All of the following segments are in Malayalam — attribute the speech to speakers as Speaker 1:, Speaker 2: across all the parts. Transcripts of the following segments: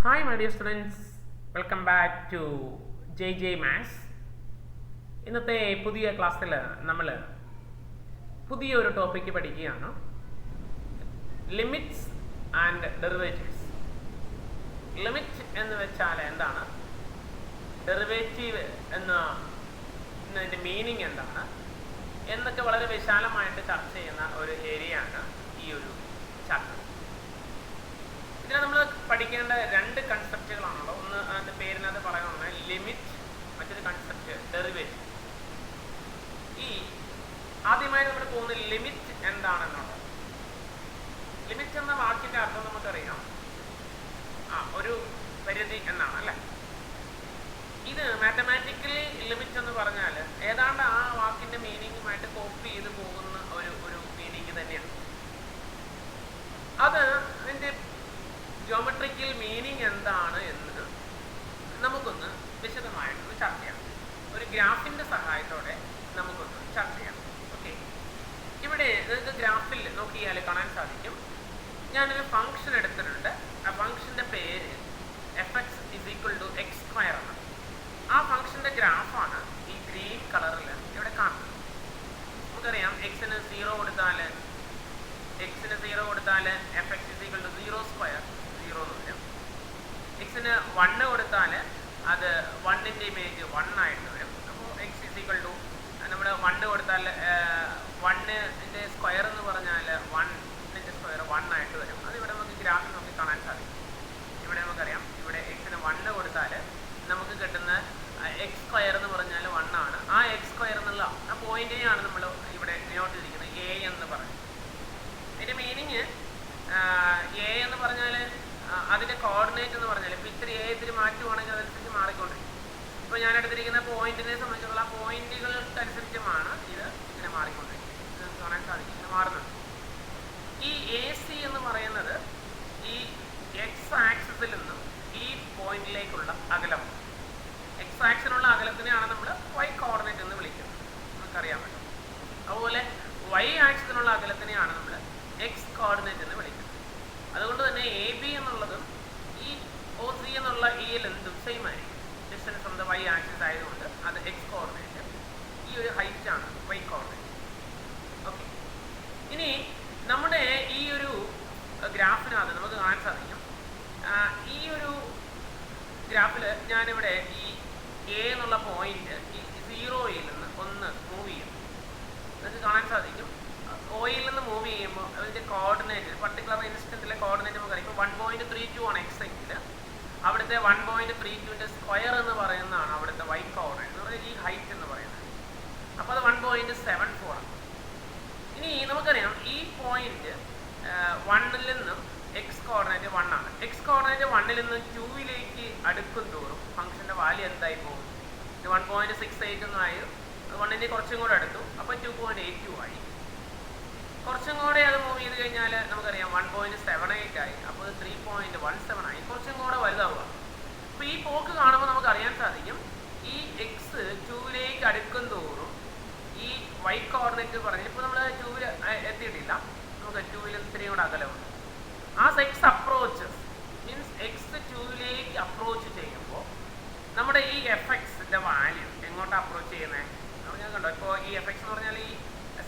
Speaker 1: Hi my dear students, welcome back to JJ Maths. ഇന്നത്തെ പുതിയ ക്ലാസ്സിൽ നമ്മൾ പുതിയൊരു ടോപ്പിക്ക് പഠിക്കുകയാണ്. Limits and derivatives. ലിമിറ്റ് എന്ന് വെച്ചാൽ എന്താണ്, ഡെറിവേറ്റീവ് എന്നതിൻ്റെ മീനിങ് എന്താണ് എന്നൊക്കെ വളരെ വിശാലമായിട്ട് ചർച്ച ചെയ്യുന്ന ഒരു ഏരിയയാണ് ഈ ഒരു ചാപ്റ്റർ. ഇതിനെ നമ്മൾ പഠിക്കേണ്ട രണ്ട് കൺസെപ്റ്റുകളാണല്ലോ. ഒന്ന് അതിൻ്റെ പേരിനകത്ത് പറയുന്നത് ലിമിറ്റ്, മറ്റൊരു കൺസെപ്റ്റ് ഡെറിവേറ്റീവ്. ഈ ആദ്യമായി നമ്മൾ പോകുന്ന ലിമിറ്റ് എന്താണെന്നുള്ളത്. ലിമിറ്റ് എന്ന വാക്കിൻ്റെ അർത്ഥം നമുക്കറിയാം, ഒരു പരിധി എന്നാണ് അല്ലേ. ഇത് മാത്തമാറ്റിക്കലി ലിമിറ്റ് എന്ന് പറഞ്ഞാൽ ഏതാണ്ട് ആ വാക്കിൻ്റെ മീനിങ്ങുമായിട്ട് കോപ്പി ചെയ്ത് പോകുന്ന ഒരു മീനിങ് തന്നെയാണ്. അത് അതിൻ്റെ ജിയോമെട്രിക്കൽ മീനിങ് എന്താണ് എന്ന് നമുക്കൊന്ന് വിശദമായിട്ടൊന്ന് ചർച്ച ചെയ്യാം. ഒരു ഗ്രാഫിൻ്റെ സഹായത്തോടെ നമുക്കൊന്ന് ചർച്ച ചെയ്യാം. ഓക്കെ, ഇവിടെ നിങ്ങൾക്ക് ഗ്രാഫിൽ നോക്കിയാൽ കാണാൻ സാധിക്കും, ഞാനൊരു ഫംഗ്ഷൻ എടുത്തിട്ടുണ്ട്. ആ ഫംഗ്ഷൻ്റെ പേര് fx = x² ആണ്. ആ ഫംഗ്ഷൻ്റെ ഗ്രാഫാണ് ഈ ഗ്രീൻ കളറിൽ ഇവിടെ കാണുന്നത്. നമുക്കറിയാം എക്സിന് 0 കൊടുത്താൽ fx = 0² 0 എന്ന് വരും. എക്സിന് 1 കൊടുത്താൽ അത് 1ൻ്റെ ഇമേജ് 1 ആയിട്ട് വരും. അപ്പോൾ x = നമ്മൾ 1 കൊടുത്താൽ 1ൻ്റെ സ്ക്വയർ എന്ന് പറഞ്ഞാൽ 1ൻ്റെ സ്ക്വയർ 1 ആയിട്ട് വരും. അത് ഇവിടെ നമുക്ക് ഗ്രാഫിൽ നമുക്ക് കാണാൻ സാധിക്കും. ഇവിടെ നമുക്കറിയാം, ഇവിടെ എക്സിന് 1 കൊടുത്താൽ നമുക്ക് കിട്ടുന്ന x² എന്ന് പറഞ്ഞാൽ 1 ആണ്. ആ x² എന്നുള്ള ആ പോയിന്റിനെയാണ് നമ്മൾ ഇവിടെ നോട്ട് ചെയ്തിരിക്കുന്നത് a എന്ന് പറയുന്നത്. അതിൻ്റെ മീനിങ് എ എന്ന് പറഞ്ഞാൽ അതിൻ്റെ കോർഡിനേറ്റ് എന്ന് പറഞ്ഞാൽ ഇപ്പോൾ ഇത്തിരി എ ഇത്തിരി മാറ്റുവാണെങ്കിൽ അതനുസരിച്ച് മാറിക്കൊണ്ടിരിക്കും. ഇപ്പോൾ ഞാൻ എടുത്തിരിക്കുന്ന പോയിന്റിനെ സംബന്ധിച്ചുള്ള ആ പോയിന്റുകൾക്കനുസരിച്ചുമാണ് ഇത് ഇങ്ങനെ മാറിക്കൊണ്ടിരിക്കുന്നത്. ഇത് കാണാൻ സാധിക്കും, ഇങ്ങനെ മാറുന്നുണ്ട്. ഈ AC എന്ന് പറയുന്നത് ഈ എക്സ് ആക്സിസിൽ നിന്നും ഈ പോയിന്റിലേക്കുള്ള അകലമാണ്. എക്സ് ആക്സിനുള്ള അകലത്തിനെയാണ് നമ്മൾ y കോർഡിനേറ്റ് എന്ന് വിളിക്കുന്നത്, നമുക്കറിയാൻ പറ്റും. അതുപോലെ y ആക്സിസിനുള്ള അകലത്തിനെയാണ് നമ്മൾ എക്സ് കോർഡിനേറ്റ് എന്ന് വിളിക്കുന്നത്. അതുകൊണ്ട് തന്നെ AB എന്നുള്ളതും ഈ OC എന്നുള്ള ഈ ലെന്തും സെയിം ആയിരിക്കും. Distance from the y axis ആയതുകൊണ്ട് അത് എക്സ് കോർഡിനേറ്റ്, ഈ ഒരു ഹൈറ്റ് ആണ് y കോർഡിനേറ്റ്. ഓക്കെ, ഇനി നമ്മുടെ ഈ ഒരു ഗ്രാഫിനകത്ത് നമുക്ക് കാണാൻ സാധിക്കും, ഈ ഒരു ഗ്രാഫിൽ ഞാനിവിടെ ഈ A എന്നുള്ള പോയിന്റ് ഈ 0യിൽ നിന്ന് ഒന്ന് മൂവ് ചെയ്യും. നിങ്ങൾക്ക് കാണാൻ സാധിക്കും, ഓയിൽ നിന്ന് മൂവ് ചെയ്യുമ്പോൾ അതിൻ്റെ കോർഡിനേറ്റ് പർട്ടിക്കുലർ ഇൻസ്റ്റൻറ്റിലെ കോർഡിനേറ്റ് നമുക്കറിയാം. ഇപ്പോൾ 1.32 ആണ് എക്സ് എങ്കിൽ അവിടുത്തെ 1.32ൻ്റെ സ്ക്വയർ എന്ന് പറയുന്നതാണ് അവിടുത്തെ y കോർഡിനേറ്റ് എന്ന് പറയുന്നത്, ഈ ഹൈറ്റ് എന്ന് പറയുന്നത്. അപ്പോൾ അത് 1.74 ആണ്. ഇനി നമുക്കറിയാം ഈ പോയിന്റ് 1ൽ നിന്നും എക്സ് കോർഡിനേറ്റ് 1 ആണ്. എക്സ് കോർഡിനേറ്റ് 1ൽ നിന്നും 2ലേക്ക് അടുക്കും തോറും ഫംഗ്ഷൻ്റെ വാല്യൂ എന്തായി പോകും? 1.68 ഒന്നായി, 1ൻ്റെ കുറച്ചും കൂടെ അടുത്തു, അപ്പോൾ 2.82 ആയി. കുറച്ചും കൂടെ അത് മൂവ് ചെയ്ത് കഴിഞ്ഞാൽ നമുക്കറിയാം 1.78 ആയി, അപ്പോൾ 3.17 ആയി. കുറച്ചും കൂടെ വലുതാവുക. അപ്പോൾ ഈ പോക്ക് കാണുമ്പോൾ നമുക്ക് അറിയാൻ സാധിക്കും, ഈ എക്സ് 2ലേക്ക് അടുക്കും തോറും ഈ y കോർഡിനേറ്റ് പറഞ്ഞാൽ ഇപ്പോൾ നമ്മൾ 2ൽ എത്തിയിട്ടില്ല, നമുക്ക് 2ൽ ഇത്രയും കൂടെ അകലമുണ്ട്. As X approaches means X 2ലേക്ക് അപ്രോച്ച് ചെയ്യുമ്പോൾ നമ്മുടെ ഈ fxൻ്റെ വാല്യൂ എങ്ങോട്ടാണ് അപ്രോച്ച് ചെയ്യുന്നത്? ഞാൻ കണ്ടോ, ഇപ്പോൾ ഈ fx എന്ന് പറഞ്ഞാൽ ഈ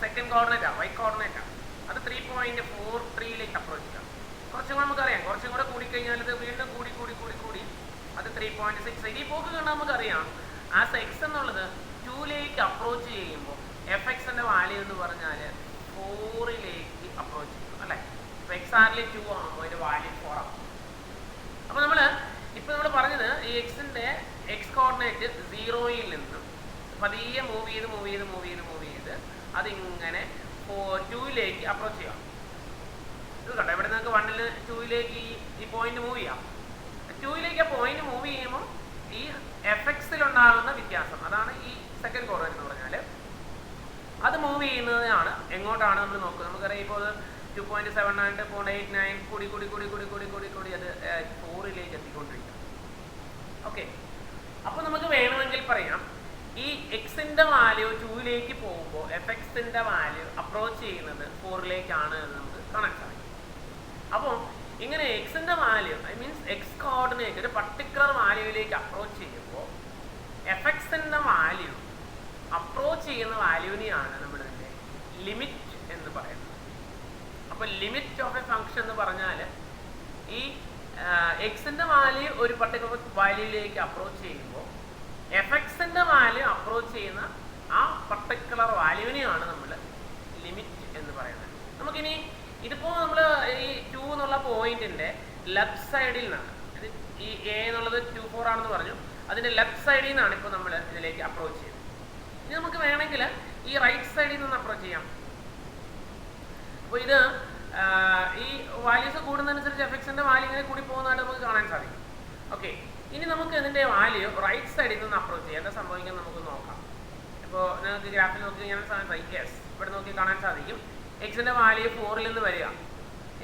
Speaker 1: സെക്കൻഡ് കോർഡിനേറ്റാണ്, y കോർഡിനേറ്റാണ്. അത് 3.43ലേക്ക് അപ്രോച്ച് ചെയ്യാം. കുറച്ചും കൂടെ നമുക്കറിയാം, കുറച്ചും കൂടെ കൂടിക്കഴിഞ്ഞാൽ ഇത് വീണ്ടും കൂടി അത് 3.68. ഈ പോക്ക് കണ്ടാൽ നമുക്കറിയാം ആസ് എക്സ് എന്നുള്ളത് 2ലേക്ക് അപ്രോച്ച് ചെയ്യുമ്പോൾ fxൻ്റെ വാല്യൂ എന്ന് പറഞ്ഞാൽ 4ലേക്ക് അപ്രോച്ച് ചെയ്യും അല്ലേ. ഇപ്പോൾ XRൽ 2 ആകുമ്പോൾ അതിൻ്റെ വാല്യൂ 4 ആകും. അപ്പോൾ നമ്മൾ പറഞ്ഞത് ഈ എക്സിൻ്റെ എക്സ് കോർഡിനേറ്റ് 0യിൽ നിന്നും പതിയെ മൂവ് ചെയ്ത് അതിങ്ങനെ 2ലേക്ക് അപ്രോച്ച് ചെയ്യാം. ഇത് കണ്ടോ, ഇവിടെ നിങ്ങൾക്ക് 1ൽ 2ലേക്ക് ഈ പോയിന്റ് മൂവ് ചെയ്യാം. 2ലേക്ക് ആ പോയിന്റ് മൂവ് ചെയ്യുമ്പോൾ ഈ fxലുണ്ടാകുന്ന വ്യത്യാസം, അതാണ് ഈ സെക്കൻഡ് കോർഡിനേറ്റ് എന്ന് പറഞ്ഞാൽ. അത് മൂവ് ചെയ്യുന്നതാണ് എങ്ങോട്ടാണ് നമ്മൾ നോക്കുന്നത്. നമുക്കറിയാം ഇപ്പോൾ 2.79 0.89 കൂടി അത് 4ലേക്ക് എത്തിക്കൊണ്ടിരിക്കും. ഓക്കെ, അപ്പോൾ നമുക്ക് വേണമെങ്കിൽ പറയാം ഈ എക്സിൻ്റെ വാല്യൂ 2ലേക്ക് പോകുമ്പോൾ fxൻ്റെ വാല്യൂ അപ്രോച്ച് ചെയ്യുന്നത് 4ലേക്കാണ് എന്ന് നമുക്ക് കാണാൻ സാധിക്കും. അപ്പോൾ ഇങ്ങനെ എക്സിൻ്റെ value I means X coordinate ഒരു പർട്ടിക്കുലർ വാല്യൂവിലേക്ക് അപ്രോച്ച് ചെയ്യുമ്പോൾ എഫക്സിൻ്റെ വാല്യൂ അപ്രോച്ച് ചെയ്യുന്ന വാല്യൂവിനെയാണ് നമ്മൾ ഇതിൻ്റെ ലിമിറ്റ് എന്ന് പറയുന്നത്. അപ്പോൾ ലിമിറ്റ് ഓഫ് എ ഫംഗ്ഷൻ എന്ന് പറഞ്ഞാൽ ഈ എക്സിൻ്റെ വാല്യൂ ഒരു പർട്ടിക്കുലർ വാല്യൂവിലേക്ക് അപ്രോച്ച് ചെയ്യുമ്പോൾ എഫക്സിൻ്റെ വാല്യൂ അപ്രോച്ച് ചെയ്യുന്ന ആ പർട്ടിക്കുലർ വാല്യൂവിനെയാണ് നമ്മൾ ലിമിറ്റ് എന്ന് പറയുന്നത്. നമുക്കിനി ഇതിപ്പോൾ നമ്മൾ ഈ 2 എന്നുള്ള പോയിന്റിൻ്റെ ലെഫ്റ്റ് സൈഡിൽ നിന്നാണ്, ഈ എ എന്നുള്ളത് 2,4 ആണെന്ന് പറഞ്ഞു, അതിൻ്റെ ലെഫ്റ്റ് സൈഡിൽ നിന്നാണ് ഇപ്പോൾ നമ്മൾ ഇതിലേക്ക് അപ്രോച്ച് ചെയ്യുന്നത്. ഇനി നമുക്ക് വേണമെങ്കിൽ ഈ റൈറ്റ് സൈഡിൽ നിന്ന് അപ്രോച്ച് ചെയ്യാം. അപ്പോൾ ഇത് ഈ വാല്യൂസ് കൂടുന്നതനുസരിച്ച് എഫക്സിൻ്റെ വാല്യൂ ഇങ്ങനെ കൂടി പോകുന്നതായിട്ട് നമുക്ക് കാണാൻ സാധിക്കും. ഓക്കെ, ഇനി നമുക്ക് ഇതിൻ്റെ വാല്യൂ റൈറ്റ് സൈഡിൽ നിന്ന് അപ്രോച്ച് ചെയ്യാം. എന്താ സംഭവിക്കുന്നത് നമുക്ക് നോക്കാം. ഇപ്പോൾ നിങ്ങൾക്ക് ഗ്രാഫിൽ നോക്കി കഴിഞ്ഞാൽ യെസ്, ഇവിടെ നോക്കി കാണാൻ സാധിക്കും എക്സിൻ്റെ വാല്യൂ 4ൽ നിന്ന് വരിക.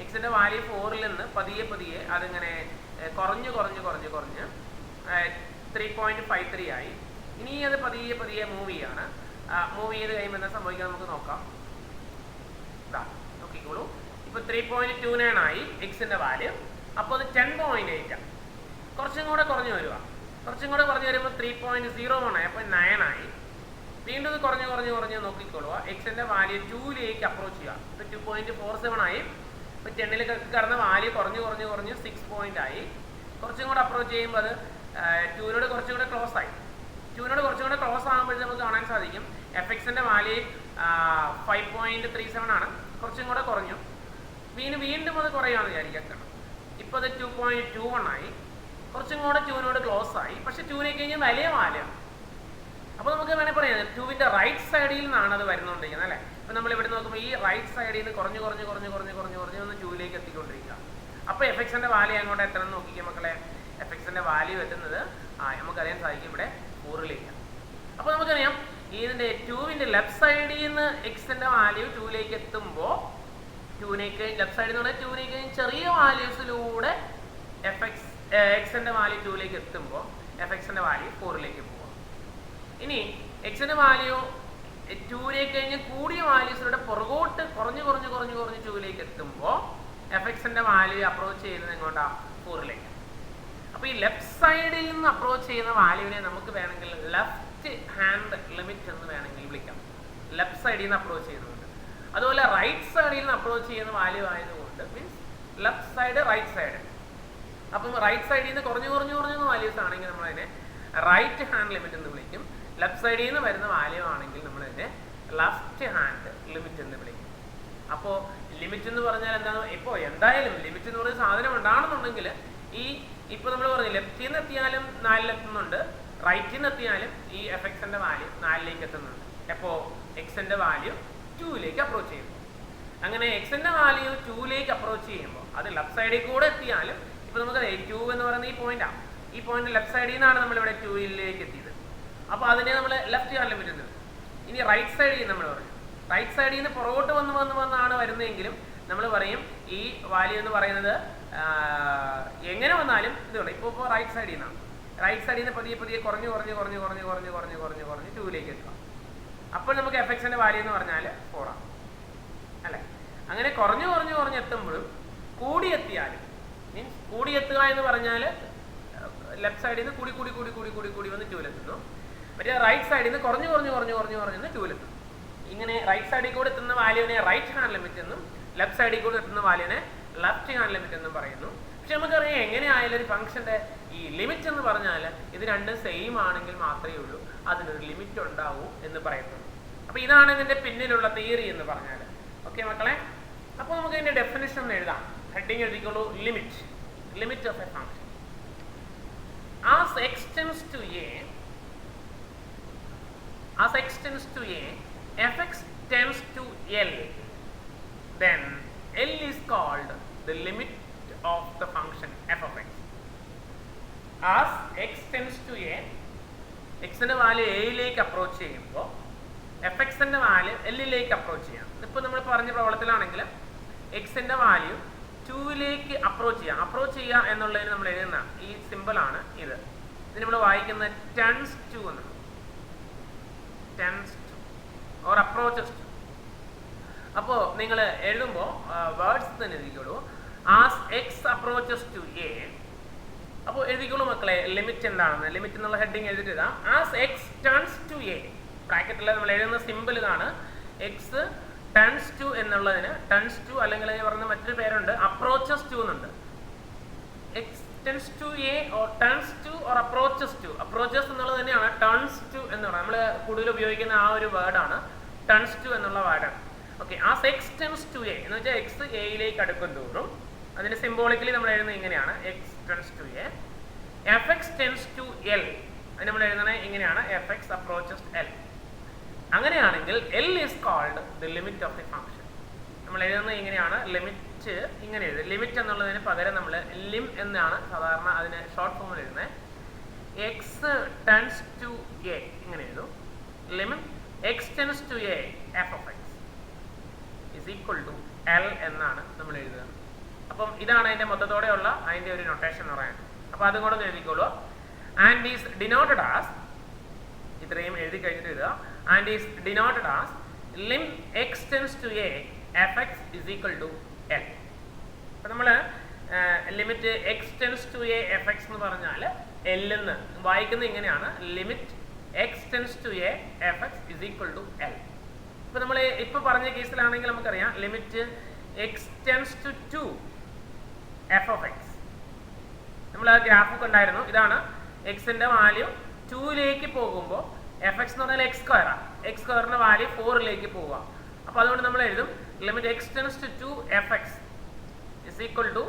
Speaker 1: എക്സിൻ്റെ വാല്യൂ 4ൽ നിന്ന് പതിയെ അതിങ്ങനെ കുറഞ്ഞ് 3.53 ആയി. ഇനി അത് പതിയെ മൂവ് ചെയ്യാണ്. മൂവ് ചെയ്ത് കഴിയുമ്പോൾ എന്താ സംഭവിക്കുക നമുക്ക് നോക്കാം. നോക്കിക്കോളൂ, ഇപ്പോൾ 3.29 ആയി എക്സിൻ്റെ വാല്യൂ. അപ്പോൾ അത് 10.8 ആണ്. കുറച്ചും കൂടെ കുറഞ്ഞു വരിക. വരുമ്പോൾ 3.01 ആയി, അപ്പോൾ 9 ആയി. വീണ്ടും ഇത് കുറഞ്ഞ് നോക്കിക്കൊള്ളുക. എക്സിൻ്റെ വാല്യൂ 2ലേക്ക് അപ്രോച്ച് ചെയ്യുക. ഇപ്പോൾ 2.47 ആയി. ഇപ്പോൾ 10ൽ കടന്ന വാല്യൂ കുറഞ്ഞ് 6 ആയി. കുറച്ചും കൂടെ അപ്രോച്ച് ചെയ്യുമ്പോൾ അത് 2നോട് കുറച്ചും കൂടെ ക്ലോസ് ആയി. 2നോട് കുറച്ചും കൂടെ ക്ലോസ് ആകുമ്പോഴേ നമുക്ക് കാണാൻ സാധിക്കും എഫക്സിൻ്റെ വാല്യൂ 5.37 ആണ്. കുറച്ചും കൂടെ കുറഞ്ഞു. വീണ്ടും അത് കുറയാമെന്ന് വിചാരിക്കാം. ഇപ്പോൾ അത് 2.21 ആയി. കുറച്ചും കൂടെ 2നോട് ക്ലോസ് ആയി. പക്ഷെ 2ലേക്ക് കഴിഞ്ഞാൽ വലിയ വാല്യൂ. അപ്പോൾ നമുക്ക് വേണമെങ്കിൽ പറയാം 2വിൻ്റെ റൈറ്റ് സൈഡിൽ നിന്നാണ് അത് വരുന്നുകൊണ്ടിരിക്കുന്നത് അല്ലേ. ഇപ്പോൾ നമ്മൾ ഇവിടെ നോക്കുമ്പോൾ ഈ റൈറ്റ് സൈഡിൽ നിന്ന് കുറഞ്ഞ് ഒന്ന് 2ലേക്ക് എത്തിക്കൊണ്ടിരിക്കുക. അപ്പോൾ എഫക്സിൻ്റെ വാല്യൂ അങ്ങോട്ട് എത്ര നോക്കിക്കുക മക്കളെ. എഫക്സിൻ്റെ വാല്യൂ എത്തുന്നത് നമുക്കറിയാൻ സാധിക്കും ഇവിടെ 4ലേക്കാണ്. അപ്പോൾ നമുക്കറിയാം ഇതിൻ്റെ 2വിൻ്റെ ലെഫ്റ്റ് സൈഡിൽ നിന്ന് എക്സിൻ്റെ വാല്യൂ 2ലേക്ക് എത്തുമ്പോൾ 2ലേക്ക് ലെഫ്റ്റ് സൈഡിൽ നിന്ന് പറഞ്ഞാൽ 2ലേക്ക് ചെറിയ വാല്യൂസിലൂടെ എക്സിൻ്റെ വാല്യൂ 2ലേക്ക് എത്തുമ്പോൾ എഫക്സിൻ്റെ വാല്യൂ 4ലേക്ക് പോകും. ഇനി എക്സിൻ്റെ വാല്യൂ 2ലേക്ക് കഴിഞ്ഞ് കൂടിയ വാല്യൂസിലൂടെ പുറകോട്ട് കുറഞ്ഞ് 2ലേക്ക് എത്തുമ്പോൾ എഫക്സിൻ്റെ വാല്യൂ അപ്രോച്ച് ചെയ്യുന്നത് എങ്ങോട്ടാ 4ലേക്ക്. അപ്പോൾ ഈ ലെഫ്റ്റ് സൈഡിൽ നിന്ന് അപ്രോച്ച് ചെയ്യുന്ന വാല്യൂവിനെ നമുക്ക് വേണമെങ്കിൽ ലെഫ്റ്റ് ഹാൻഡ് ലിമിറ്റ് എന്ന് വേണമെങ്കിൽ വിളിക്കാം. ലെഫ്റ്റ് സൈഡിൽ നിന്ന് അപ്രോച്ച് ചെയ്യുന്നുണ്ട്. അതുപോലെ റൈറ്റ് സൈഡിൽ നിന്ന് അപ്രോച്ച് ചെയ്യുന്ന വാല്യൂ ആയതുകൊണ്ട് means left side right side. അപ്പം റൈറ്റ് സൈഡിൽ നിന്ന് കുറഞ്ഞ് വാല്യൂസ് ആണെങ്കിൽ നമ്മളതിനെ റൈറ്റ് ഹാൻഡ് ലിമിറ്റ് എന്ന് വിളിക്കും. ലെഫ്റ്റ് സൈഡിൽ നിന്ന് വരുന്ന വാല്യൂ ആണെങ്കിൽ നമ്മളതിനെ ലെഫ്റ്റ് ഹാൻഡ് ലിമിറ്റ് എന്ന് വിളിക്കും. അപ്പോൾ ലിമിറ്റ് എന്ന് പറഞ്ഞാൽ എന്താണ്? ഇപ്പോൾ എന്തായാലും ലിമിറ്റ് എന്ന് പറയുന്ന സാധനം ഉണ്ടാണെന്നുണ്ടെങ്കിൽ ഇപ്പോൾ നമ്മൾ പറഞ്ഞു ലെഫ്റ്റിൽ നിന്ന് എത്തിയാലും 4ൽ എത്തുന്നുണ്ട്, റൈറ്റിൽ നിന്ന് എത്തിയാലും ഈ എഫക്സിൻ്റെ വാല്യൂ 4ലേക്ക് എത്തുന്നുണ്ട്. അപ്പോൾ എക്സിൻ്റെ വാല്യൂ 2ലേക്ക് അപ്രോച്ച് ചെയ്യുമ്പോൾ, അങ്ങനെ എക്സിൻ്റെ വാല്യൂ 2ലേക്ക് അപ്രോച്ച് ചെയ്യുമ്പോൾ അത് ലെഫ്റ്റ് സൈഡിൽ കൂടെ എത്തിയാലും ഇപ്പോൾ നമുക്കറിയാം 2 എന്ന് പറയുന്നത് ഈ പോയിന്റാണ്. ഈ പോയിന്റ് ലെഫ്റ്റ് സൈഡിൽ നിന്നാണ് നമ്മളിവിടെ 2ലേക്ക് എത്തിയത്. അപ്പോൾ അതിനെ നമ്മൾ ലെഫ്റ്റ് ഹാൻഡ് ലിമിറ്റ് എന്ന്. ഇനി റൈറ്റ് സൈഡിൽ നമ്മൾ പറയും റൈറ്റ് സൈഡിൽ നിന്ന് പുറകോട്ട് വന്നാണ് വരുന്നതെങ്കിലും നമ്മൾ പറയും ഈ വാല്യൂ എന്ന് പറയുന്നത് എങ്ങനെ വന്നാലും ഇതുണ്ട്. ഇപ്പോൾ റൈറ്റ് സൈഡിൽ നിന്നാണ്. റൈറ്റ് സൈഡിൽ നിന്ന് പതിയെ കുറഞ്ഞ് 2ലേക്ക് എത്തുക. അപ്പോൾ നമുക്ക് എഫക്സിൻ്റെ വാല്യൂ എന്ന് പറഞ്ഞാൽ 4 ആണ് അല്ലേ. അങ്ങനെ കുറഞ്ഞ് എത്തുമ്പോഴും കൂടിയെത്തിയാലും മീൻസ് കൂടിയെത്തുക എന്ന് പറഞ്ഞാൽ ലെഫ്റ്റ് സൈഡിൽ നിന്ന് കൂടി വന്ന് 2ലെത്തുന്നു. മറ്റേ റൈറ്റ് സൈഡിൽ നിന്ന് കുറഞ്ഞ് 2ലെത്തുന്നു. ഇങ്ങനെ റൈറ്റ് സൈഡിൽ കൂടെ എത്തുന്ന വാല്യൂവിനെ റൈറ്റ് ഹാൻഡ് ലിമിറ്റ് എന്നും ലെഫ്റ്റ് സൈഡിൽ കൂടെ എത്തുന്ന വാല്യൂവിനെ ലെഫ്റ്റ് ഹാൻഡ് ലിമിറ്റ് എന്നും പറയുന്നു. പക്ഷെ നമുക്കറിയാം എങ്ങനെയായാലും ഒരു ഫംഗ്ഷൻ്റെ ഈ ലിമിറ്റ് എന്ന് പറഞ്ഞാൽ ഇത് രണ്ടും സെയിം ആണെങ്കിൽ മാത്രമേ ഉള്ളൂ അതിനൊരു ലിമിറ്റ് ഉണ്ടാവൂ എന്ന് പറയുന്നുള്ളൂ. അപ്പോൾ ഇതാണ് ഇതിൻ്റെ പിന്നിലുള്ള തിയറി എന്ന് പറഞ്ഞാൽ. ഓക്കെ മക്കളെ, അപ്പോൾ നമുക്ക് ഇതിൻ്റെ ഡെഫിനിഷൻ എഴുതാം. ഹെഡിങ് എഴുതിക്കോളൂ, limit of a function as x tends to a fx tends to L, then L is called the limit of the function f of x. As x tends to a, x ന്റെ വാല്യൂ എയിലേക്ക് അപ്രോച്ച് ചെയ്യുമ്പോൾ എഫ്എക്സിന്റെ വാല്യൂ എല്ലിലേക്ക് അപ്രോച്ച് ചെയ്യാം. ഇപ്പോൾ നമ്മൾ പറഞ്ഞ പ്രവർത്തനത്തിലാണെങ്കിൽ എക്സിന്റെ വാല്യൂ 2ലേക്ക് അപ്രോച്ച് ചെയ്യുക എന്നുള്ളതിന് നമ്മൾ എഴുതുന്ന ഈ സിമ്പിളാണ് ഇത്. ഇത് നമ്മൾ വായിക്കുന്നത് tends to എന്നാണ്. tends to or approaches to. അപ്പോൾ നിങ്ങൾ എഴുതുമ്പോൾ വേർഡ്സ് തന്നെ എഴുതിക്കോളൂ. as x approaches to a, അപ്പോൾ എഴുതിക്കോളൂ മക്കളെ ലിമിറ്റ് എന്താണെന്ന്. ലിമിറ്റ് എന്നുള്ള ഹെഡിങ് എഴുതിയിട്ടാ as X turns to A, ബ്രാക്കറ്റിൽ നമ്മൾ എഴുതുന്ന സിമ്പിൾ ഇതാണ്. എക്സ് ടേൺസ് ടു എന്നുള്ളതിന് ടേൺസ് ടു അല്ലെങ്കിൽ പറഞ്ഞ മറ്റൊരു പേരുണ്ട് അപ്രോച്ചസ് ടു എന്നുണ്ട്. X tends to A or turns to or approaches to. Approaches എന്നുള്ളത് തന്നെയാണ് ടേൺസ് ടു എന്ന് പറയുന്നത്. നമ്മൾ കൂടുതൽ ഉപയോഗിക്കുന്ന ആ ഒരു വേർഡാണ് ടേൺസ് ടു എന്നുള്ള വേർഡാണ്. Okay, as X tends to A എന്ന് വെച്ചാൽ എക്സ് എയിലേക്ക് അടുക്കും തോറും അതിന് സിംബോളിക്കലി നമ്മൾ എഴുതുന്നത് ഇങ്ങനെയാണ് x tends to a. F x tends to L അത് നമ്മൾ എഴുതുന്നത് ഇങ്ങനെയാണ് എഫ് എക്സ് അപ്രോച്ചസ് എൽ. അങ്ങനെയാണെങ്കിൽ L is called the limit of the function. നമ്മൾ എഴുതുന്നത് ഇങ്ങനെയാണ് ലിമിറ്റ് ഇങ്ങനെ എഴുതും. ലിമിറ്റ് എന്നുള്ളതിന് പകരം നമ്മൾ ലിം എന്നാണ് സാധാരണ അതിന് ഷോർട്ട് ഫോമിൽ എഴുതുന്നത്. എക്സ് ടെൻസ് ടു എ ഇങ്ങനെ എഴുതും. Limit x tends to a f of x is equal to L എന്നാണ് നമ്മൾ എഴുതുന്നത്. അപ്പം ഇതാണ് അതിൻ്റെ മൊത്തത്തോടെയുള്ള അതിൻ്റെ ഒരു നൊട്ടേഷൻ എന്ന് പറയുന്നത്. അപ്പോൾ അതും കൂടെ ഒന്ന് എഴുതിക്കോളൂ. ആൻഡ് ഈസ് ഡിനോട്ടഡ് ആസ്, ഇത്രയും എഴുതി കഴിഞ്ഞിട്ട് എഴുതുക. And is denoted as lim x tends to a f x is equal to L. അപ്പം നമ്മൾ limit x tends to a f x എന്ന് പറഞ്ഞാൽ എല്ലെന്ന് വായിക്കുന്നത് ഇങ്ങനെയാണ് limit x tends to a f x is equal to L. ഇപ്പം നമ്മൾ ഇപ്പോൾ പറഞ്ഞ കേസിലാണെങ്കിൽ നമുക്കറിയാം limit x tends to 2 f of x. നമ്മൾ ആ ഗ്രാഫൊക്കെ ഉണ്ടായിരുന്നു. ഇതാണ് എക്സിൻ്റെ വാല്യൂ 2ലേക്ക് പോകുമ്പോൾ എഫ് എക്സ് എന്ന് പറഞ്ഞാൽ എക്സ് സ്ക്വയറാണ്. എക്സ് സ്ക്വയറിൻ്റെ വാല്യൂ 4ലേക്ക് പോവുക. അപ്പോൾ അതുകൊണ്ട് നമ്മൾ എഴുതും limit x tends to 2 f x is equal to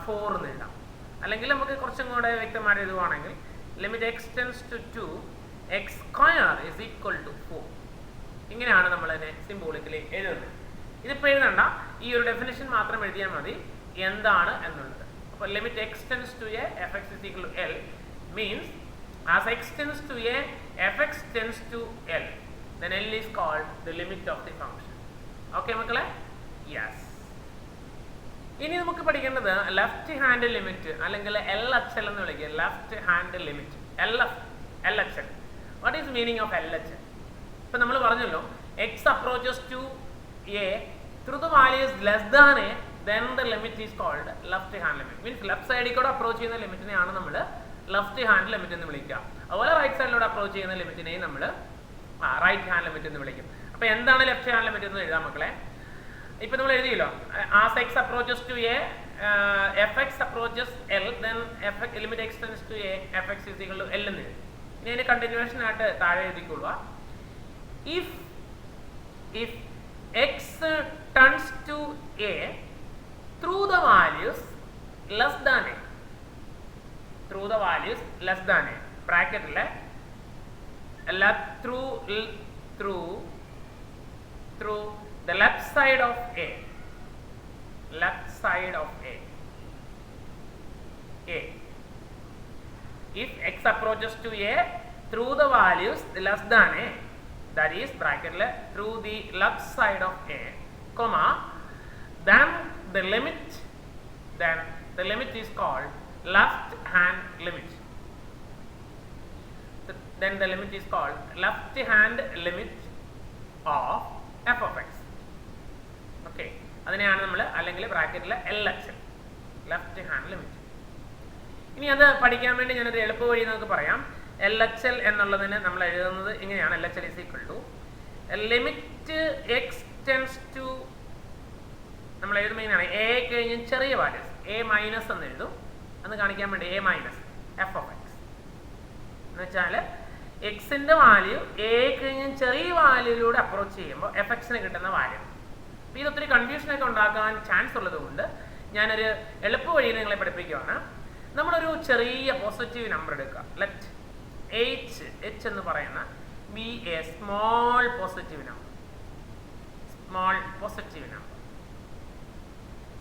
Speaker 1: 4 എന്ന് എഴുതാം. അല്ലെങ്കിൽ നമുക്ക് കുറച്ചും കൂടെ വ്യക്തമായിട്ട് എഴുതുവാണെങ്കിൽ limit x tends to 2 x square is equal to 4. ഇങ്ങനെയാണ് നമ്മളതിനെ സിംബോളിക്കലി എഴുതുന്നത്. ഇതിപ്പോൾ എഴുതണ്ട, ഈ ഒരു ഡെഫിനിഷൻ മാത്രം എഴുതിയാൽ മതി എന്താണ് എന്നുള്ളത്. അപ്പോൾ limit x tends to a f x is equal to L means as X tends to a f x tends to L then L is called the limit of the function. Okay മക്കളെ? Yes. ഇനി നമുക്ക് പഠിക്കേണ്ടത് ലെഫ്റ്റ് ഹാൻഡ് ലിമിറ്റ് അല്ലെങ്കിൽ LHL എന്ന് വിളിക്കുക. Left hand limit LHL. What is meaning of LHL? ഇപ്പം നമ്മൾ പറഞ്ഞല്ലോ x approaches to a through the value is less than a then the limit is called left hand limit. Means left സൈഡിൽ കൂടെ അപ്രോച്ച് ചെയ്യുന്ന ലിമിറ്റിനെയാണ് നമ്മൾ ലെഫ്റ്റ് ഹാൻഡ് ലിമിറ്റ് എന്ന് വിളിക്കുക. അതുപോലെ റൈറ്റ് സൈഡിലൂടെ അപ്രോച്ച് ചെയ്യുന്ന ലിമിറ്റിനെയും നമ്മൾ റൈറ്റ് ഹാൻഡ് ലിമിറ്റ് എന്ന് വിളിക്കും. അപ്പോൾ എന്താണ് ലെഫ്റ്റ് ഹാൻഡ് ലിമിറ്റ് എന്ന് എഴുതാം മക്കളെ. ഇപ്പം നമ്മൾ എഴുതിയല്ലോ as X approaches to a f x approaches L then limit x tends to a f x is equal to L എന്ന് എഴുതി. ഇനി അതിന് കണ്ടിന്യൂവേഷൻ ആയിട്ട് താഴെ എഴുതിക്കൊള്ളുക. If x turns to a through the values less than a, through the values less than a ബ്രാക്കറ്റിൽ through the left side of a, left side of a if x approaches to a through the values less than a, that is bracket through the left side of a comma then the limit is called left hand limit. Then the limit is called left hand limit of f of x. Okay, അതിനെയാണ് നമ്മൾ അല്ലെങ്കിൽ ബ്രാക്കറ്റിൽ LHL ലെഫ്റ്റ് ഹാൻഡ് ലിമിറ്റ്. ഇനി അത് പഠിക്കാൻ വേണ്ടി ഞാനൊരു എളുപ്പ വഴി നമുക്ക് പറയാം. LHL എന്നുള്ളതിന് നമ്മൾ എഴുതുന്നത് ഇങ്ങനെയാണ്. LHL is equal to limit x tends to, നമ്മൾ എഴുതുമ്പോൾ ഇങ്ങനെയാണ് എ കഴിഞ്ഞ് ചെറിയ വാല്യൂസ് എ മൈനസ് എന്ന് എഴുതും. എന്ന് കാണിക്കാൻ വേണ്ടി A minus F of X എന്ന് വെച്ചാൽ എക്സിൻ്റെ വാല്യൂ എ കഴിഞ്ഞ് ചെറിയ വാല്യൂയിലൂടെ അപ്രോച്ച് ചെയ്യുമ്പോൾ എഫ് എക്സിന് കിട്ടുന്ന വാല്യൂ. അപ്പോൾ ഇതൊത്തിരി കൺഫ്യൂഷനൊക്കെ ഉണ്ടാക്കാൻ ചാൻസ് ഉള്ളത് കൊണ്ട് ഞാനൊരു എളുപ്പ വഴി നിങ്ങളെ പഠിപ്പിക്കുകയാണ്. നമ്മളൊരു ചെറിയ പോസിറ്റീവ് നമ്പർ എടുക്കുക. ലെറ്റ് എച്ച് എന്ന് പറയുന്ന B A small positive number. Small positive number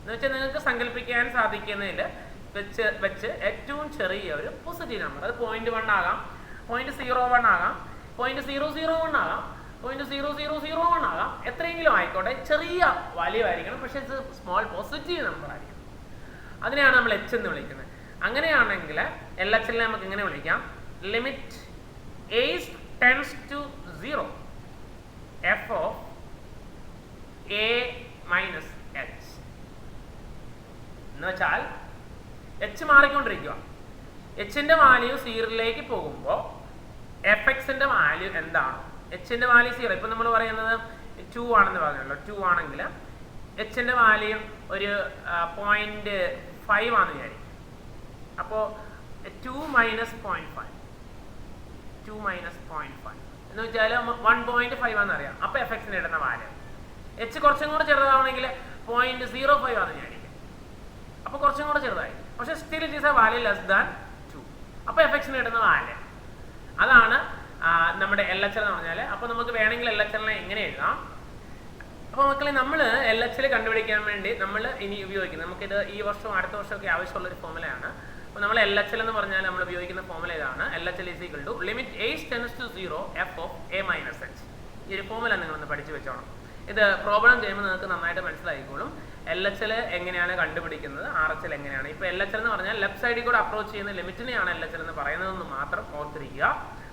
Speaker 1: എന്ന് വെച്ചാൽ നിങ്ങൾക്ക് സങ്കല്പിക്കാൻ സാധിക്കുന്നതിൽ വെച്ച് ഏറ്റവും ചെറിയ ഒരു പോസിറ്റീവ് നമ്പർ. അത് 0.1 ആകാം, 0.01 ആകാം, 0.001 ആകാം, 0.0001 ആകാം, എത്രയെങ്കിലും ആയിക്കോട്ടെ. ചെറിയ വാല്യൂ ആയിരിക്കണം, പക്ഷെ ഇത് സ്മോൾ പോസിറ്റീവ് നമ്പർ ആയിരിക്കും. അതിനെയാണ് നമ്മൾ എച്ച് എന്ന് വിളിക്കുന്നത്. അങ്ങനെയാണെങ്കിൽ LHL നമുക്ക് ഇങ്ങനെ വിളിക്കാം. Limit a tends to 0 f of a minus h എന്ന് വെച്ചാൽ എച്ച് മാറിക്കൊണ്ടിരിക്കുക. എച്ചിൻ്റെ വാല്യൂ 0ലേക്ക് പോകുമ്പോൾ എഫ് എക്സിൻ്റെ വാല്യൂ എന്താണ്? എച്ചിൻ്റെ വാല്യൂ 0. ഇപ്പം നമ്മൾ പറയുന്നത് 2 ആണെന്ന് പറഞ്ഞല്ലോ. 2 ആണെങ്കിൽ എച്ചിൻ്റെ വാല്യൂ ഒരു 0.5 ആണെന്ന് വിചാരിക്കും. അപ്പോൾ 2 മൈനസ് 0.5 എന്ന് വെച്ചാൽ 1.5 ആണെന്നറിയാം. അപ്പോൾ എഫ് എക്സിന് ഇടുന്ന വാല്യൂ. എച്ച് കുറച്ചും കൂടെ ചെറുതാവണമെങ്കിൽ 0.05 ആണെന്ന് വിചാരിക്കും. അപ്പോൾ കുറച്ചും കൂടെ ചെറുതായി. പക്ഷേ still it is A value less than 2. അപ്പോൾ എഫ് എക്സിന് ഇടുന്ന വാല്യൂ അതാണ് നമ്മുടെ എൽ എച്ച് എൽ എന്ന് പറഞ്ഞാൽ. അപ്പോൾ നമുക്ക് വേണമെങ്കിൽ എൽ എച്ച് എല്ലിനെ എങ്ങനെ എഴുതാം? അപ്പോൾ മക്കളെ, നമ്മൾ എൽ എച്ച് എൽ കണ്ടുപിടിക്കാൻ വേണ്ടി നമ്മൾ ഇനി ഉപയോഗിക്കുന്നത്, നമുക്കിത് ഈ വർഷവും അടുത്ത വർഷമൊക്കെ ആവശ്യമുള്ളൊരു ഫോമുലയാണ്. അപ്പോൾ നമ്മൾ എൽ എച്ച് എൽ എന്ന് പറഞ്ഞാൽ നമ്മൾ ഉപയോഗിക്കുന്ന ഫോമുല ഇതാണ്. L H L is equal to limit h tends to 0 f of a minus h. ഈ ഒരു ഫോമുല നിങ്ങളൊന്ന് പഠിച്ചു വെച്ചോണം. ഇത് പ്രോബ്ലം ചെയ്യുമ്പോൾ നിങ്ങൾക്ക് നന്നായിട്ട് മനസ്സിലായിക്കോളും. എൽ എച്ച് എൽ എങ്ങനെയാണ് കണ്ടുപിടിക്കുന്നത്, ആർ എച്ച് എൽ എങ്ങനെയാണ്. ഇപ്പോൾ എൽ എച്ച് എൽ എന്ന് പറഞ്ഞാൽ ലെഫ്റ്റ് സൈഡിൽ കൂടെ അപ്രോച്ച് ചെയ്യുന്ന ലിമിറ്റിനെയാണ് എൽ എച്ച് എൽ എന്ന് പറയുന്നതെന്ന് മാത്രം ഓർത്തിരിക്കുക.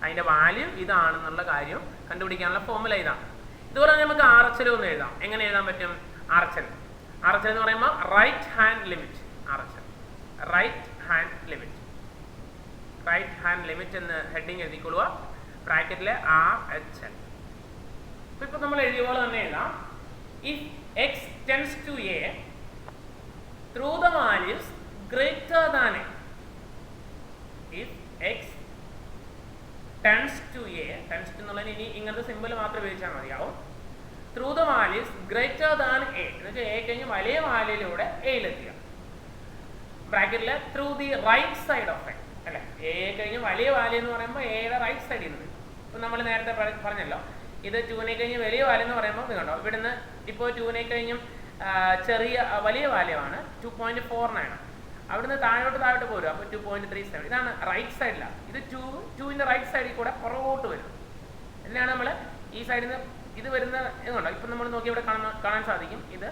Speaker 1: അതിൻ്റെ വാല്യൂ ഇതാണെന്നുള്ള കാര്യം കണ്ടുപിടിക്കാനുള്ള ഫോമുല ഇതാണ്. ഇതുപോലെ നമുക്ക് ആർ എച്ച് എൽ ഒന്ന് എഴുതാം. എങ്ങനെ എഴുതാൻ പറ്റും? ആർ എച്ച് എൽ എന്ന് പറയുമ്പോൾ right hand limit. R H L right hand limit എന്ന് ഹെഡിങ് എഴുതിക്കൊള്ളുക. ബ്രാക്കറ്റിലെ ആർ എച്ച് എൽ. ഇപ്പോൾ നമ്മൾ എഴുതിയ പോലെ തന്നെ എഴുതാം. If x tends to a through the values greater than a. If x tends to a, tends to എന്നുള്ളതിന് ഇനി ഇങ്ങനത്തെ സിമ്പിൾ മാത്രം ഉപയോഗിച്ചാൽ മതിയാവും. Through the values greater than a എന്ന് വെച്ചാൽ എ കഴിഞ്ഞ് വലിയ വാല്യൂയിലൂടെ എയിലെത്തുക. ബ്രാക്കറ്റിൽ through the right side of A, അല്ലെ? എ കഴിഞ്ഞ് വലിയ വാല്യൂ എന്ന് പറയുമ്പോൾ എയുടെ റൈറ്റ് സൈഡിൽ നിന്ന്. ഇപ്പം നമ്മൾ നേരത്തെ പറഞ്ഞല്ലോ, ഇത് 2നെ കഴിഞ്ഞ് വലിയ വാല്യൂ എന്ന് പറയുമ്പോൾ ഇത് കണ്ടോ, ഇവിടുന്ന് ഇപ്പോൾ 2നെ കഴിഞ്ഞും വലിയ വാല്യൂ ആണ് 2.49. അവിടുന്ന് താഴോട്ട് പോരും. അപ്പോൾ 2.37. ഇതാണ് റൈറ്റ് സൈഡിലാണ്. ഇത് 2ന്റെ റൈറ്റ് സൈഡിൽ കൂടെ പുറകോട്ട് വരും. ഇതിനാണ് നമ്മൾ ഈ സൈഡിൽ നിന്ന് ഇത് വരുന്ന ഇതുണ്ടോ, ഇപ്പം നമ്മൾ നോക്കി ഇവിടെ കാണാൻ സാധിക്കും. ഇത്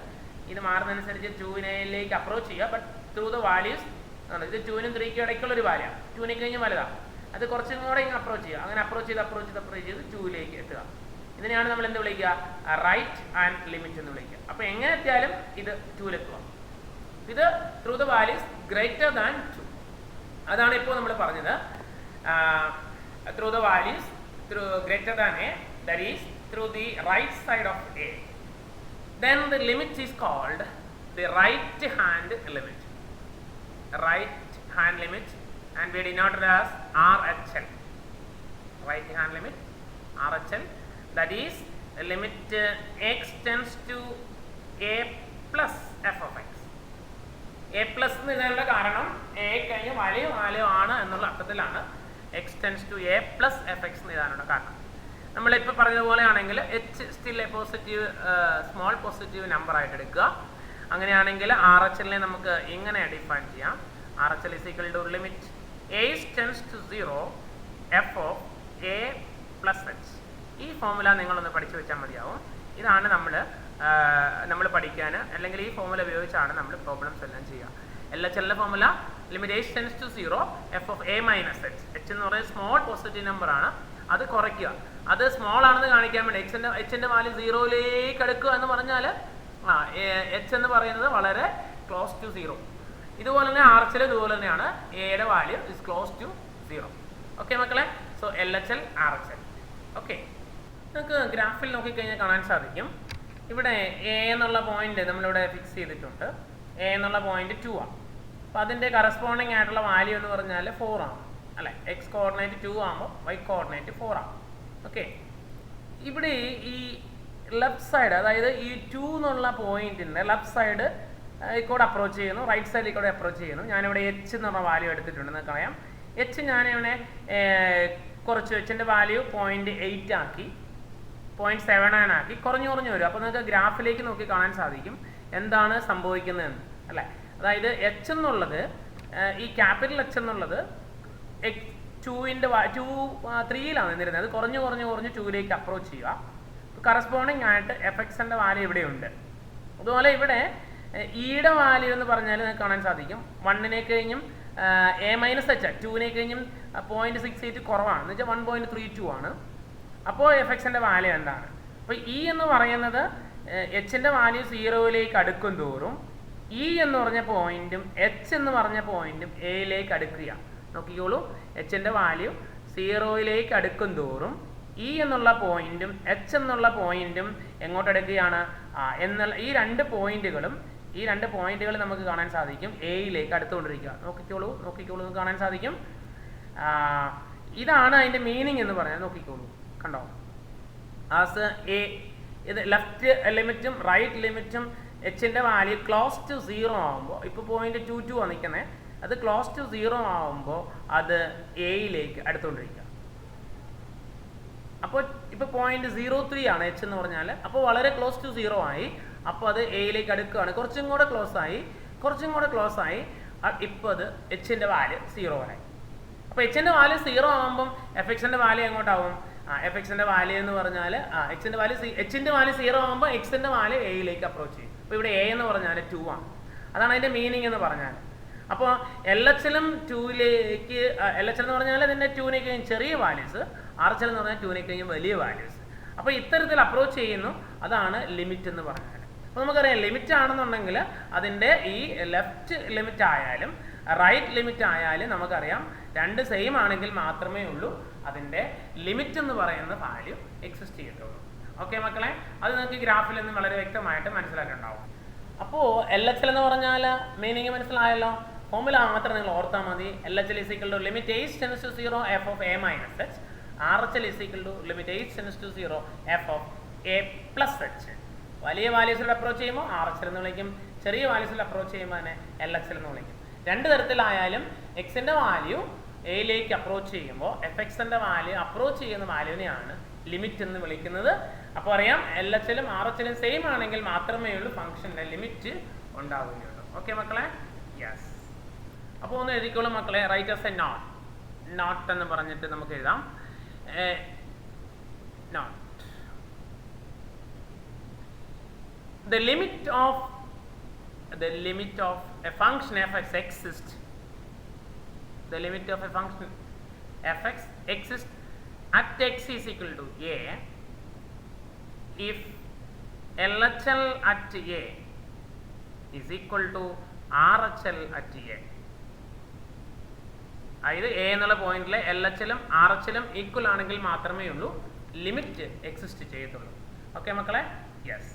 Speaker 1: മാറുന്നതനുസരിച്ച് 2ലേക്ക് അപ്രോച്ച് ചെയ്യുക. ബട്ട് ത്രൂ ദ വാല്യൂസ് ഇത് 2നും 3ക്കും ഇടയ്ക്കുള്ളൊരു വാല്യൂ. 2നെ കഴിഞ്ഞ് വലുതാണ്. അത് കുറച്ചും കൂടെ ഇങ്ങനെ അപ്രോച്ച് ചെയ്യുക. അങ്ങനെ അപ്രോച്ച് ചെയ്ത് 2ലേക്ക് എത്തുക. ഇതിനെയാണ് നമ്മൾ എന്ത് വിളിക്കുക? റൈറ്റ് ഹാൻഡ് ലിമിറ്റ് എന്ന് വിളിക്കുക. അപ്പോൾ എങ്ങനെ എത്തിയാലും ഇത് 2ലെത്തുക. ഇത് through the values greater than 2. അതാണ് ഇപ്പോൾ നമ്മൾ പറഞ്ഞത്. Through the values greater than a, that is through the right side of a. Then the limit is called the right hand limit. Right hand limit, and we denote it as RHL. Right hand limit, RHL. That is limit x tends to a plus f of x. A plus എന്ന് എഴുതാനുള്ള കാരണം a കഴിഞ്ഞ് വലിയ വാല്യൂ ആണ് എന്നുള്ള അർത്ഥത്തിലാണ് x tends to a plus fx എന്ന് എഴുതാനുള്ള കാരണം. നമ്മളിപ്പോൾ പറഞ്ഞതുപോലെ ആണെങ്കിൽ H still A positive small positive number ആയിട്ട് എടുക്കുക. അങ്ങനെയാണെങ്കിൽ ആർ എച്ച് എല്ലിനെ നമുക്ക് ഇങ്ങനെ ഡിഫൈൻ ചെയ്യാം. R H L is equal to limit h tends to 0 f of a plus h. ഈ ഫോമുല നിങ്ങളൊന്ന് പഠിച്ചു വെച്ചാൽ മതിയാവും. ഇതാണ് നമ്മൾ പഠിക്കാൻ, അല്ലെങ്കിൽ ഈ ഫോമുല ഉപയോഗിച്ചാണ് നമ്മൾ പ്രോബ്ലംസ് എല്ലാം ചെയ്യുക. എൽ എച്ച് എല്ലിൻ്റെ formula limit h tends to 0 f of a minus h. H എന്ന് പറയുന്നത് സ്മോൾ പോസിറ്റീവ് നമ്പർ ആണ്. അത് കുറയ്ക്കുക. അത് സ്മോൾ ആണെന്ന് കാണിക്കാൻ വേണ്ടി എച്ചിൻ്റെ വാല്യൂ 0ലേക്ക് അടുക്കുക എന്ന് പറഞ്ഞാൽ എച്ച് എന്ന് പറയുന്നത് വളരെ ക്ലോസ് ടു 0. ഇതുപോലെ തന്നെ ആർ എച്ച് എൽ ഇതുപോലെ തന്നെയാണ്. എയുടെ value is close to 0. Okay മക്കളെ, so L H L R H L. Okay, നമുക്ക് ഗ്രാഫിൽ നോക്കിക്കഴിഞ്ഞാൽ കാണാൻ സാധിക്കും. ഇവിടെ എ എന്നുള്ള പോയിന്റ് നമ്മളിവിടെ ഫിക്സ് ചെയ്തിട്ടുണ്ട്. എ എന്നുള്ള പോയിന്റ് 2 ആണ്. അപ്പോൾ അതിൻ്റെ കറസ്പോണ്ടിങ് ആയിട്ടുള്ള വാല്യൂ എന്ന് പറഞ്ഞാൽ 4 ആണ്, അല്ലേ? എക്സ് കോർഡിനേറ്റ് 2 ആകുമ്പോൾ വൈ കോർഡിനേറ്റ് 4 ആണ്. ഓക്കെ, ഇവിടെ ഈ ലെഫ്റ്റ് സൈഡ്, അതായത് ഈ 2 എന്നുള്ള പോയിന്റിൻ്റെ ലെഫ്റ്റ് സൈഡ് കൂടെ അപ്രോച്ച് ചെയ്യുന്നു, റൈറ്റ് സൈഡിൽ കൂടെ അപ്രോച്ച് ചെയ്യുന്നു. ഞാനിവിടെ എച്ച് എന്നുള്ള വാല്യൂ എടുത്തിട്ടുണ്ടെന്ന് പറയാം. എച്ച് ഞാനിവിടെ കുറച്ച് എച്ചിൻ്റെ വാല്യൂ 0.8 ആക്കി, 0.79 ആക്കി കുറഞ്ഞു വരും. അപ്പോൾ നിങ്ങൾക്ക് ഗ്രാഫിലേക്ക് നോക്കി കാണാൻ സാധിക്കും എന്താണ് സംഭവിക്കുന്നതെന്ന്, അല്ലേ? അതായത് എച്ച് എന്നുള്ളത്, ഈ ക്യാപിറ്റൽ എച്ച് എന്നുള്ളത് 3യിലാണ് നിന്നിരുന്നത്. അത് കുറഞ്ഞ് 2ലേക്ക് അപ്രോച്ച് ചെയ്യുക. കറസ്പോണ്ടിങ് ആയിട്ട് എഫ് എക്സിൻ്റെ വാല്യൂ ഇവിടെയുണ്ട്. അതുപോലെ ഇവിടെ ഇയുടെ വാല്യൂ എന്ന് പറഞ്ഞാൽ നിങ്ങൾക്ക് കാണാൻ സാധിക്കും 1നെ കഴിഞ്ഞും എ മൈനസ് എച്ച് 2നെ കഴിഞ്ഞും 0.68 കുറവാണ്, എന്ന് വെച്ചാൽ 1.32 ആണ്. അപ്പോൾ എഫ് എക്സിൻ്റെ വാല്യൂ എന്താണ്? അപ്പോൾ ഇ എന്ന് പറയുന്നത് എച്ചിൻ്റെ വാല്യൂ 0ലേക്ക് അടുക്കും തോറും ഇ എന്ന് പറഞ്ഞ പോയിന്റും എച്ച് എന്ന് പറഞ്ഞ പോയിന്റും എയിലേക്ക് അടുക്കുക. നോക്കിക്കോളൂ, എച്ചിൻ്റെ വാല്യൂ 0യിലേക്ക് അടുക്കും തോറും ഇ എന്നുള്ള പോയിന്റും എച്ച് എന്നുള്ള പോയിന്റും എങ്ങോട്ട് അടുക്കുകയാണ്? എന്നുള്ള ഈ രണ്ട് പോയിന്റുകൾ നമുക്ക് കാണാൻ സാധിക്കും എയിലേക്ക് അടുത്തുകൊണ്ടിരിക്കുക. നോക്കിക്കോളൂ കാണാൻ സാധിക്കും. ഇതാണ് അതിൻ്റെ മീനിങ് എന്ന് പറഞ്ഞാൽ. നോക്കിക്കോളൂ, കണ്ടോ, ആസ് എ ഇത് ലെഫ്റ്റ് ലിമിറ്റും റൈറ്റ് ലിമിറ്റും എച്ചിൻ്റെ വാല്യൂ ക്ലോസ് ടു 0 ആകുമ്പോൾ, ഇപ്പോൾ പോയിന്റ് 22 ആണ് നിൽക്കുന്നത്, അത് ക്ലോസ് ടു 0 ആകുമ്പോൾ അത് എയിലേക്ക് അടുത്തുകൊണ്ടിരിക്കുക. അപ്പോൾ ഇപ്പോൾ പോയിന്റ് 03 ആണ് എച്ച് എന്ന് പറഞ്ഞാൽ. അപ്പോൾ വളരെ ക്ലോസ് ടു 0 ആയി. അപ്പോൾ അത് എയിലേക്ക് അടുക്കുകയാണ്. കുറച്ചും കൂടെ ക്ലോസ് ആയി. ഇപ്പോൾ അത് എച്ചിൻ്റെ വാല്യൂ 0 ആയി. അപ്പോൾ എച്ചിൻ്റെ വാല്യൂ 0 ആകുമ്പം എഫ് എക്സിൻ്റെ വാല്യൂ എങ്ങോട്ടാവും? എഫ് എക്സിൻ്റെ വാല്യൂ എന്ന് പറഞ്ഞാൽ എച്ചിൻ്റെ വാല്യൂ 0 ആകുമ്പോൾ എക്സിൻ്റെ വാല്യൂ എയിലേക്ക് അപ്രോച്ച് ചെയ്യും. അപ്പോൾ ഇവിടെ എ എന്ന് പറഞ്ഞാൽ 2 ആണ്. അതാണ് അതിൻ്റെ മീനിങ് എന്ന് പറഞ്ഞാൽ. അപ്പോൾ എൽ എച്ചിലും 2ലേക്ക്, എൽ എച്ച് എന്ന് പറഞ്ഞാൽ അതിൻ്റെ 2നേക്കാളും ചെറിയ വാല്യൂസ്, ആർ എച്ച് എന്ന് പറഞ്ഞാൽ 2നേക്കാളും വലിയ വാല്യൂസ്. അപ്പോൾ ഇത്തരത്തിൽ അപ്രോച്ച് ചെയ്യുന്നു. അതാണ് ലിമിറ്റ് എന്ന് പറഞ്ഞാൽ. അപ്പോൾ നമുക്കറിയാം, ലിമിറ്റ് ആണെന്നുണ്ടെങ്കിൽ അതിൻ്റെ ഈ ലെഫ്റ്റ് ലിമിറ്റ് ആയാലും റൈറ്റ് ലിമിറ്റ് ആയാലും നമുക്കറിയാം രണ്ട് സെയിം ആണെങ്കിൽ മാത്രമേ ഉള്ളൂ അതിൻ്റെ ലിമിറ്റ് എന്ന് പറയുന്ന വാല്യൂ എക്സിസ്റ്റ് ചെയ്യത്തുള്ളൂ. ഓക്കെ മക്കളെ, അത് നിങ്ങൾക്ക് ഗ്രാഫിൽ നിന്ന് വളരെ വ്യക്തമായിട്ട് മനസ്സിലാക്കുന്നുണ്ടാവും. അപ്പോൾ എൽ എച്ച് എൽ എന്ന് പറഞ്ഞാൽ മീനിങ് മനസ്സിലായല്ലോ. ഫോമുല മാത്രം നിങ്ങൾ ഓർത്താൽ മതി. L H L is equal to limit h tends to 0 f of a minus h. R H L is equal to limit h tends to 0 f of a plus h. വലിയ വാല്യൂസിൽ അപ്രോച്ച് ചെയ്യുമ്പോൾ ആർ എച്ച് എൽ എന്ന് വിളിക്കും, ചെറിയ വാല്യൂസിൽ അപ്രോച്ച് ചെയ്യുമ്പോൾ അതിനെ എൽ എച്ച് എൽ എന്ന് വിളിക്കും. രണ്ട് തരത്തിലായാലും എക്സിൻ്റെ വാല്യൂ എയിലേക്ക് അപ്രോച്ച് ചെയ്യുമ്പോൾ എഫ് എക്സിൻ്റെ വാല്യൂ അപ്രോച്ച് ചെയ്യുന്ന വാല്യൂവിനെയാണ് ലിമിറ്റ് എന്ന് വിളിക്കുന്നത്. അപ്പോൾ അറിയാം, എൽ എച്ച് എല്ലും ആർ എച്ച് എല്ലും സെയിം ആണെങ്കിൽ മാത്രമേ ഉള്ളൂ ഫംഗ്ഷൻ്റെ ലിമിറ്റ് ഉണ്ടാവുകയുള്ളൂ. ഓക്കെ മക്കളെ, യെസ്. അപ്പോൾ ഒന്ന് എഴുതിക്കോളും മക്കളെ. റൈറ്റ് ആസ് എ നോട്ട് എന്ന് പറഞ്ഞിട്ട് നമുക്ക് എഴുതാം. Note the limit of a function fx exists. The limit of a function fx exists at x is equal to a if LHL at a is equal to RHL at a. അതായത് എ എന്നുള്ള പോയിന്റിൽ എൽ എച്ച് എല്ലും ആർ എച്ച് എല്ലും ഈക്വൽ ആണെങ്കിൽ മാത്രമേ ഉള്ളൂ ലിമിറ്റ് എക്സിസ്റ്റ് ചെയ്യത്തുള്ളൂ. ഓക്കെ മക്കളെ, യെസ്.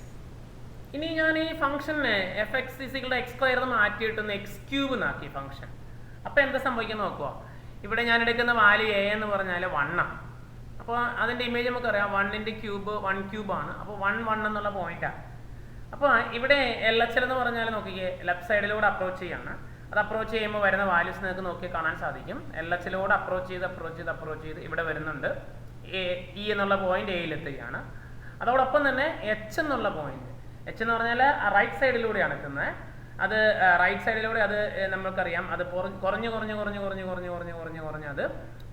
Speaker 1: ഇനി ഞാൻ ഈ ഫംഗ്ഷനെ f x is equal x square മാറ്റിയിട്ടൊന്ന് എക്സ് ക്യൂബ് എന്നാക്കി ഫംഗ്ഷൻ. അപ്പോൾ എന്താ സംഭവിക്കുന്നത് നോക്കുക. ഇവിടെ ഞാൻ എടുക്കുന്ന വാല്യൂ എ എന്ന് പറഞ്ഞാൽ 1 ആണ്. അപ്പോൾ അതിൻ്റെ ഇമേജ് നമുക്കറിയാം, 1 × ക്യൂബ് 1 ക്യൂബാണ്. അപ്പോൾ 1 എന്നുള്ള പോയിന്റാണ്. അപ്പോൾ ഇവിടെ എൽ എച്ച് എൽ എന്ന് പറഞ്ഞാൽ നോക്കിക്കേ, ലെഫ്റ്റ് സൈഡിലൂടെ അപ്രോച്ച് ചെയ്യാണ്. അത് അപ്രോച്ച് ചെയ്യുമ്പോൾ വരുന്ന വാല്യൂസ് നിങ്ങൾക്ക് നോക്കി കാണാൻ സാധിക്കും. എൽ എച്ച് എല്ലോട് അപ്രോച്ച് ചെയ്ത് ഇവിടെ വരുന്നുണ്ട്. ഇ എന്നുള്ള പോയിന്റ് എയിലെത്തുകയാണ്. അതോടൊപ്പം തന്നെ എച്ച് എന്നുള്ള പോയിന്റ്, എച്ച് എന്ന് പറഞ്ഞാൽ റൈറ്റ് സൈഡിലൂടെയാണ് എത്തുന്നത്. അത് റൈറ്റ് സൈഡിലൂടെ അത് നമുക്കറിയാം, അത് കുറഞ്ഞ് അത്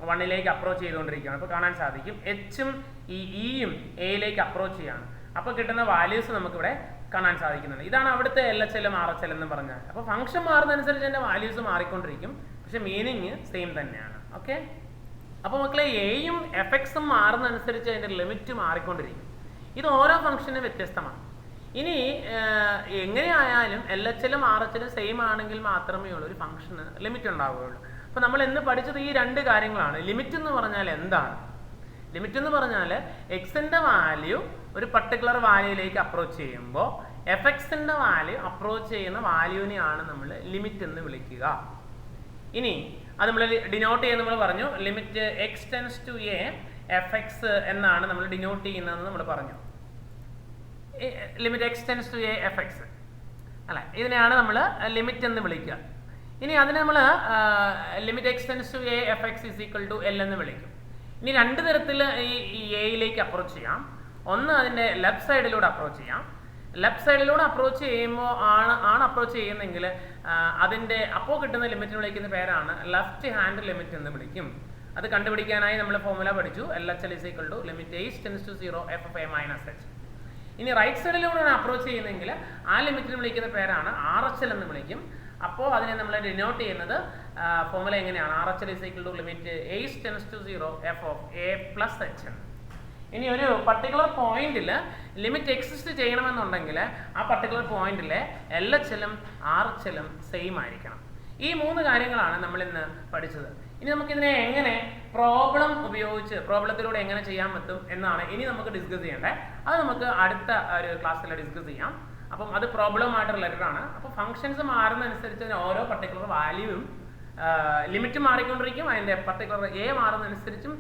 Speaker 1: 1ലേക്ക് അപ്രോച്ച് ചെയ്തുകൊണ്ടിരിക്കുകയാണ്. അപ്പോൾ കാണാൻ സാധിക്കും എച്ചും ഈ ഇയും എയിലേക്ക് അപ്രോച്ച് ചെയ്യാണ്. അപ്പോൾ കിട്ടുന്ന വാല്യൂസ് നമുക്കിവിടെ കാണാൻ സാധിക്കുന്നുണ്ട്. ഇതാണ് അവിടുത്തെ എൽ എച്ച് എല്ലും ആർ എച്ച് എൽ എന്ന് പറഞ്ഞാൽ. അപ്പോൾ ഫംഗ്ഷൻ മാറുന്നതനുസരിച്ച് എൻ്റെ വാല്യൂസ് മാറിക്കൊണ്ടിരിക്കും, പക്ഷെ മീനിങ് സെയിം തന്നെയാണ്. ഓക്കെ, അപ്പോൾ മക്കളെ എയും എഫ് എക്സും മാറുന്നതനുസരിച്ച് അതിൻ്റെ ലിമിറ്റ് മാറിക്കൊണ്ടിരിക്കും. ഇത് ഓരോ ഫംഗ്ഷനും വ്യത്യസ്തമാണ്. ഇനി എങ്ങനെയായാലും എൽ എച്ച് എല്ലും ആർ എച്ച് എല്ലും സെയിം ആണെങ്കിൽ മാത്രമേ ഉള്ളൂ ഒരു ഫംഗ്ഷന് ലിമിറ്റ് ഉണ്ടാവുകയുള്ളൂ. അപ്പോൾ നമ്മൾ ഇന്ന് പഠിച്ചത് ഈ രണ്ട് കാര്യങ്ങളാണ്. ലിമിറ്റ് എന്ന് പറഞ്ഞാൽ എന്താണ്? ലിമിറ്റ് എന്ന് പറഞ്ഞാൽ എക്സിൻ്റെ വാല്യൂ ഒരു പർട്ടിക്കുലർ വാല്യൂയിലേക്ക് അപ്രോച്ച് ചെയ്യുമ്പോൾ എഫ് എക്സിൻ്റെ വാല്യൂ അപ്രോച്ച് ചെയ്യുന്ന വാല്യൂവിനെയാണ് നമ്മൾ ലിമിറ്റ് എന്ന് വിളിക്കുക. ഇനി അത് നമ്മൾ ഡിനോട്ട് ചെയ്യുന്ന നമ്മൾ പറഞ്ഞു, limit x tends to a f x എന്നാണ് നമ്മൾ ഡിനോട്ട് ചെയ്യുന്നതെന്ന് നമ്മൾ പറഞ്ഞു. Limit x tends to a f x അല്ലേ, ഇതിനെയാണ് നമ്മൾ ലിമിറ്റ് എന്ന് വിളിക്കുക. ഇനി അതിനെ നമ്മൾ limit x tends to a f x is equal to L എന്ന് വിളിക്കും. ഇനി രണ്ട് തരത്തിൽ ഈ എയിലേക്ക് അപ്രോച്ച് ചെയ്യാം. ഒന്ന് അതിൻ്റെ ലെഫ്റ്റ് സൈഡിലൂടെ അപ്രോച്ച് ചെയ്യാം. ലെഫ്റ്റ് സൈഡിലൂടെ അപ്രോച്ച് ചെയ്യുമ്പോൾ ആണ് അപ്രോച്ച് ചെയ്യുന്നെങ്കിൽ അതിൻ്റെ അപ്പോൾ കിട്ടുന്ന ലിമിറ്റിന് വിളിക്കുന്ന പേരാണ് ലെഫ്റ്റ് ഹാൻഡ് ലിമിറ്റ് എന്ന് വിളിക്കും. അത് കണ്ടുപിടിക്കാനായി നമ്മൾ ഫോർമുല പഠിച്ചു, L H L is equal to limit h tends to 0 f of a minus h. ഇനി റൈറ്റ് സൈഡിലൂടെയാണ് അപ്രോച്ച് ചെയ്യുന്നതെങ്കിൽ ആ ലിമിറ്റിന് വിളിക്കുന്ന പേരാണ് ആർ എച്ച് എൽ എന്ന് വിളിക്കും. അപ്പോൾ അതിനെ നമ്മൾ ഡിനോട്ട് ചെയ്യുന്നത് ഫോർമുല എങ്ങനെയാണ്? R H L is equal to limit h tends to 0 f of a plus h. ഇനി ഒരു പർട്ടിക്കുലർ പോയിന്റിൽ ലിമിറ്റ് എക്സിസ്റ്റ് ചെയ്യണമെന്നുണ്ടെങ്കിൽ ആ പർട്ടിക്കുലർ പോയിന്റിലെ LHLും RHLും സെയിം ആയിരിക്കണം. ഈ 3 കാര്യങ്ങളാണ് നമ്മൾ ഇന്ന് പഠിച്ചത്. ഇനി നമുക്കിതിനെ എങ്ങനെ പ്രോബ്ലത്തിലൂടെ എങ്ങനെ ചെയ്യാൻ പറ്റും എന്നാണ് ഇനി നമുക്ക് ഡിസ്കസ് ചെയ്യേണ്ടത്. അത് നമുക്ക് അടുത്ത ഒരു ക്ലാസ്സിൽ ഡിസ്കസ് ചെയ്യാം. അപ്പം അത് പ്രോബ്ലമായിട്ട് റിലേറ്റഡ് ആണ്. അപ്പോൾ ഫംഗ്ഷൻസ് മാറുന്നതനുസരിച്ച് ഓരോ പർട്ടിക്കുലർ വാല്യൂവും ലിമിറ്റ് മാറിക്കൊണ്ടിരിക്കും. അതിൻ്റെ പർട്ടിക്കുലർ എ മാറുന്നതനുസരിച്ചും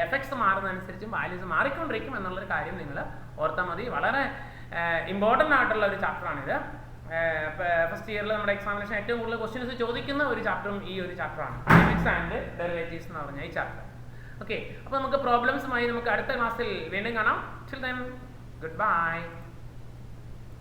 Speaker 1: എഫക്ട്സ് മാറുന്നതനുസരിച്ചും വാല്യൂസ് മാറിക്കൊണ്ടിരിക്കും എന്നുള്ളൊരു കാര്യം നിങ്ങൾ ഓർത്താൽ മതി. വളരെ ഇമ്പോർട്ടൻ്റ് ആയിട്ടുള്ള ഒരു ചാപ്റ്ററാണിത്. ഫസ്റ്റ് ഇയറിൽ നമ്മുടെ എക്സാമിനേഷൻ ഏറ്റവും കൂടുതൽ ക്വസ്റ്റ്യൻസ് ചോദിക്കുന്ന ഒരു ചാപ്റ്ററും ഈ ഒരു ചാപ്റ്ററാണ്, ലിമിറ്റ്സ് ആൻഡ് ഡെറിവേറ്റീവ്സ് എന്ന് പറഞ്ഞ ഈ ചാപ്റ്റർ. ഓക്കെ, അപ്പോൾ നമുക്ക് പ്രോബ്ലംസുമായി നമുക്ക് അടുത്ത ക്ലാസ്സിൽ വീണ്ടും കാണാം. Till then good bye.